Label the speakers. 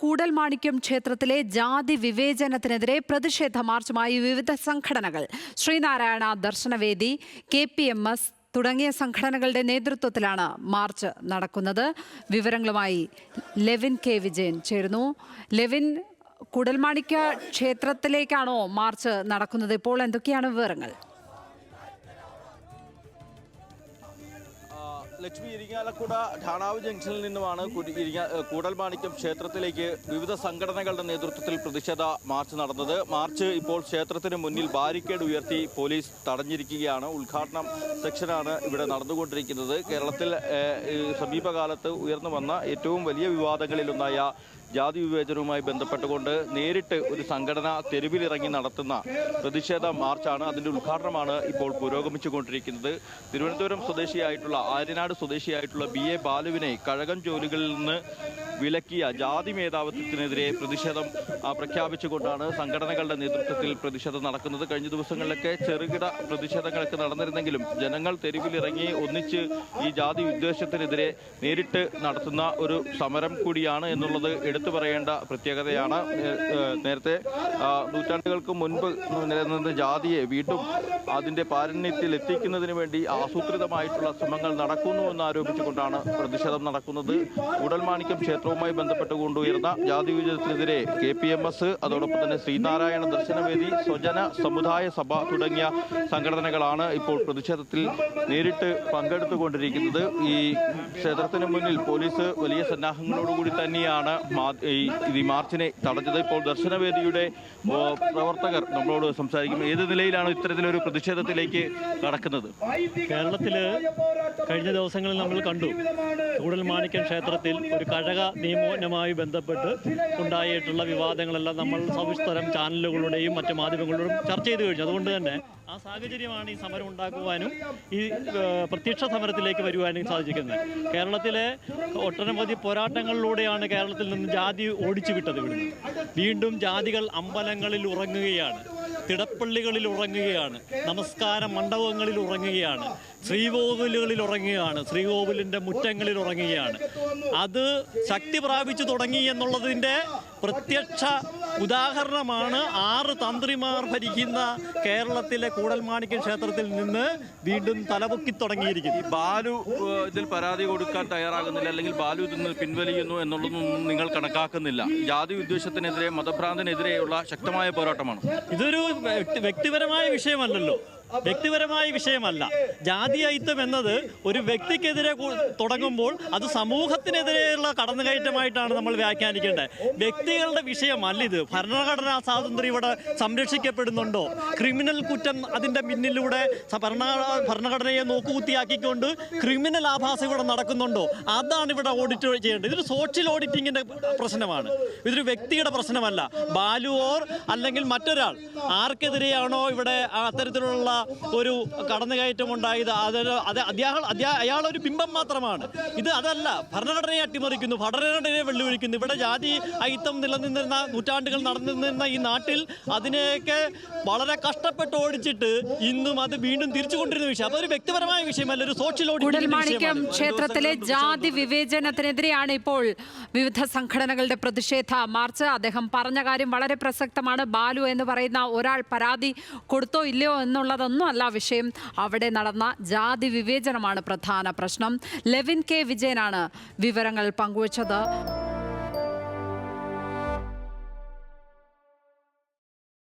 Speaker 1: കൂടൽമാണിക്യം ക്ഷേത്രത്തിലെ ജാതി വിവേചനത്തിനെതിരെ പ്രതിഷേധ മാർച്ചുമായി വിവിധ സംഘടനകൾ ശ്രീനാരായണ ദർശനവേദി, KPMS തുടങ്ങിയ സംഘടനകളുടെ നേതൃത്വത്തിലാണ് മാർച്ച് നടക്കുന്നത്. വിവരങ്ങളുമായി ലെവിൻ കെ വിജയൻ ചേരുന്നു. ലെവിൻ, കൂടൽമാണിക്യ ക്ഷേത്രത്തിലേക്കാണോ മാർച്ച് നടക്കുന്നത്? ഇപ്പോൾ എന്തൊക്കെയാണ് വിവരങ്ങൾ?
Speaker 2: ലക്ഷ്മി, ഇരിങ്ങാലക്കുട ഠാണാവ് ജംഗ്ഷനിൽ നിന്നുമാണ് കൂടൽമാണിക്യം ക്ഷേത്രത്തിലേക്ക് വിവിധ സംഘടനകളുടെ നേതൃത്വത്തിൽ പ്രതിഷേധ മാർച്ച് നടന്നത്. മാർച്ച് ഇപ്പോൾ ക്ഷേത്രത്തിന് മുന്നിൽ ബാരിക്കേഡ് ഉയർത്തി പോലീസ് തടഞ്ഞിരിക്കുകയാണ്. ഉദ്ഘാടനം സെക്ഷനാണ് ഇവിടെ നടന്നുകൊണ്ടിരിക്കുന്നത്. കേരളത്തിൽ സമീപകാലത്ത് ഉയർന്നു വന്ന ഏറ്റവും വലിയ വിവാദങ്ങളിലൊന്നായ ജാതി വിവേചനവുമായി ബന്ധപ്പെട്ടുകൊണ്ട് നേരിട്ട് ഒരു സംഘടന തെരുവിലിറങ്ങി നടത്തുന്ന പ്രതിഷേധ മാർച്ചാണ്. അതിൻ്റെ ഉദ്ഘാടനമാണ് ഇപ്പോൾ പുരോഗമിച്ചുകൊണ്ടിരിക്കുന്നത്. തിരുവനന്തപുരം സ്വദേശിയായിട്ടുള്ള ആര്യനാട് സ്വദേശിയായിട്ടുള്ള BA ബാലുവിനെ കഴകം ജോലികളിൽ നിന്ന് വിലക്കിയ ജാതി മേധാവിത്വത്തിനെതിരെ പ്രതിഷേധം പ്രഖ്യാപിച്ചുകൊണ്ടാണ് സംഘടനകളുടെ നേതൃത്വത്തിൽ പ്രതിഷേധം നടക്കുന്നത്. കഴിഞ്ഞ ദിവസങ്ങളിലൊക്കെ ചെറുകിട പ്രതിഷേധങ്ങളൊക്കെ നടന്നിരുന്നെങ്കിലും ജനങ്ങൾ തെരുവിലിറങ്ങി ഒന്നിച്ച് ഈ ജാതി വിദ്വേഷത്തിനെതിരെ നേരിട്ട് നടത്തുന്ന ഒരു സമരം കൂടിയാണ് എന്നുള്ളത് എടുത്തു പറയേണ്ട പ്രത്യേകതയാണ്. നേരത്തെ നൂറ്റാണ്ടുകൾക്ക് മുൻപ് നിലനിന്ന ജാതിയെ വീണ്ടും അതിൻ്റെ പാരമ്യത്തിൽ എത്തിക്കുന്നതിന് വേണ്ടി ആസൂത്രിതമായിട്ടുള്ള ശ്രമങ്ങൾ നടക്കുന്നു എന്നാരോപിച്ചുകൊണ്ടാണ് പ്രതിഷേധം നടക്കുന്നത്. കൂടൽമാണിക്യം ക്ഷേത്രവുമായി ബന്ധപ്പെട്ടുകൊണ്ടുയർന്ന ജാതി വിവേചനത്തിനെതിരെ KPMS, അതോടൊപ്പം തന്നെ ശ്രീനാരായണ ദർശനവേദി, സ്വജന സമുദായ സഭ തുടങ്ങിയ സംഘടനകളാണ് ഇപ്പോൾ പ്രതിഷേധത്തിൽ നേരിട്ട് പങ്കെടുത്തുകൊണ്ടിരിക്കുന്നത്. ഈ ക്ഷേത്രത്തിന് മുന്നിൽ പോലീസ് വലിയ സന്നാഹങ്ങളോടുകൂടി തന്നെയാണ് ഈ മാർച്ചിനെ തടഞ്ഞത്. ഇപ്പോൾ ദർശനവേദിയുടെ പ്രവർത്തകർ നമ്മളോട് സംസാരിക്കും. ഏത് നിലയിലാണ് ഇത്തരത്തിലൊരു പ്രതിഷേധത്തിലേക്ക് കടക്കുന്നത്?
Speaker 3: കേരളത്തിൽ കഴിഞ്ഞ ദിവസങ്ങളിൽ നമ്മൾ കണ്ടു, കൂടൽമാണിക്യം ക്ഷേത്രത്തിൽ ഒരു കഴക നിയമനവുമായി ബന്ധപ്പെട്ട് ഉണ്ടായിട്ടുള്ള വിവാദങ്ങളെല്ലാം നമ്മൾ സവിസ്തരം ചാനലുകളുടെയും മറ്റു മാധ്യമങ്ങളുടെയും ചർച്ച ചെയ്ത് കഴിഞ്ഞു. അതുകൊണ്ട് തന്നെ ആ സാഹചര്യമാണ് ഈ സമരം ഉണ്ടാക്കുവാനും ഈ പ്രത്യക്ഷ സമരത്തിലേക്ക് വരുവാനും സാധിക്കുന്നത്. കേരളത്തിലെ ഒട്ടനവധി പോരാട്ടങ്ങളിലൂടെയാണ് കേരളത്തിൽ നിന്ന് ജാതി ഓടിച്ചു വിട്ടത്. ഇവിടുന്ന് വീണ്ടും ജാതികൾ അമ്പലങ്ങളിൽ ഉറങ്ങുകയാണ്, തിടപ്പള്ളികളിൽ ഉറങ്ങുകയാണ്, നമസ്കാര മണ്ഡപങ്ങളിൽ ഉറങ്ങുകയാണ്, ശ്രീകോവിലുകളിൽ ഉറങ്ങുകയാണ്, ശ്രീകോവിലിൻ്റെ മുറ്റങ്ങളിൽ ഉറങ്ങുകയാണ്. അത് ശക്തി പ്രാപിച്ചു തുടങ്ങി എന്നുള്ളതിൻ്റെ പ്രത്യക്ഷ ഉദാഹരണമാണ് 6 തന്ത്രിമാർ ഭരിക്കുന്ന കേരളത്തിലെ കൂടൽമാണിക്യം ക്ഷേത്രത്തിൽ നിന്ന് വീണ്ടും തലപൊക്കി തുടങ്ങിയിരിക്കുന്നു.
Speaker 2: ബാലു ഇതിൽ പരാതി കൊടുക്കാൻ തയ്യാറാകുന്നില്ല, അല്ലെങ്കിൽ ബാലു ഇതിൽ പിൻവലിയുന്നു എന്നുള്ളതൊന്നും നിങ്ങൾ കണക്കാക്കുന്നില്ല. ജാതി വിദ്വേഷത്തിനെതിരെ, മതഭ്രാന്തിനെതിരെയുള്ള ശക്തമായ പോരാട്ടമാണ്.
Speaker 3: ഇതൊരു വ്യക്തിപരമായ വിഷയമല്ലല്ലോ, വ്യക്തിപരമായ വിഷയമല്ല. ജാതിയയിത്വം എന്നത് ഒരു വ്യക്തിക്കെതിരെ തുടങ്ങുമ്പോൾ അത് സമൂഹത്തിനെതിരെയുള്ള കടന്നുകയറ്റമായിട്ടാണ് നമ്മൾ വ്യാഖ്യാനിക്കേണ്ടത്. വ്യക്തികളുടെ വിഷയമല്ല ഇത്. ഭരണഘടനാ സ്വാതന്ത്ര്യം ഇവിടെ സംരക്ഷിക്കപ്പെടുന്നുണ്ടോ? ക്രിമിനൽ കുറ്റം അതിൻ്റെ പിന്നിലൂടെ ഭരണഘടനയെ നോക്കുകുത്തിയാക്കിക്കൊണ്ട് ക്രിമിനൽ ആഭാസം ഇവിടെ നടക്കുന്നുണ്ടോ? അതാണ് ഇവിടെ ഓഡിറ്റ് ചെയ്യേണ്ടത്. ഇതൊരു സോഷ്യൽ ഓഡിറ്റിങ്ങിൻ്റെ പ്രശ്നമാണ്, ഇതൊരു വ്യക്തിയുടെ പ്രശ്നമല്ല. ബാലുവോർ അല്ലെങ്കിൽ മറ്റൊരാൾ ആർക്കെതിരെയാണോ ഇവിടെ അത്തരത്തിലുള്ള ഒരു കടന്നുകയറ്റം ഉണ്ടായത്, അയാളൊരു ബിംബം മാത്രമാണ്. ഇത് അതല്ല, ഭരണഘടനയെ അട്ടിമറിക്കുന്നു, ഭരണഘടനയെ വെല്ലുവിളിക്കുന്നു. ഇവിടെ ജാതി അയിത്തം നിലനിന്നിരുന്ന, നൂറ്റാണ്ടുകൾ നടന്നിരുന്ന ഈ നാട്ടിൽ അതിനെയൊക്കെ വളരെ കഷ്ടപ്പെട്ട് ഓടിച്ചിട്ട് ഇന്നും അത് വീണ്ടും തിരിച്ചുകൊണ്ടിരുന്ന വിഷയം. അതൊരു വ്യക്തിപരമായ വിഷയമല്ല, ഒരു സോഷ്യൽ
Speaker 1: കൂടൽമാണിക്യം ക്ഷേത്രത്തിലെ ജാതി വിവേചനത്തിനെതിരെയാണ് ഇപ്പോൾ വിവിധ സംഘടനകളുടെ പ്രതിഷേധ മാർച്ച്. അദ്ദേഹം പറഞ്ഞ കാര്യം വളരെ പ്രസക്തമാണ്. ബാലു എന്ന് പറയുന്ന ഒരാൾ പരാതി കൊടുത്തോ ഇല്ലയോ എന്നുള്ളതൊന്നും അല്ല വിഷയം. അവിടെ നടന്ന ജാതി വിവേചനമാണ് പ്രധാന പ്രശ്നം. ലെവിൻ കെ വിജയനാണ് വിവരങ്ങൾ പങ്കുവച്ചത്.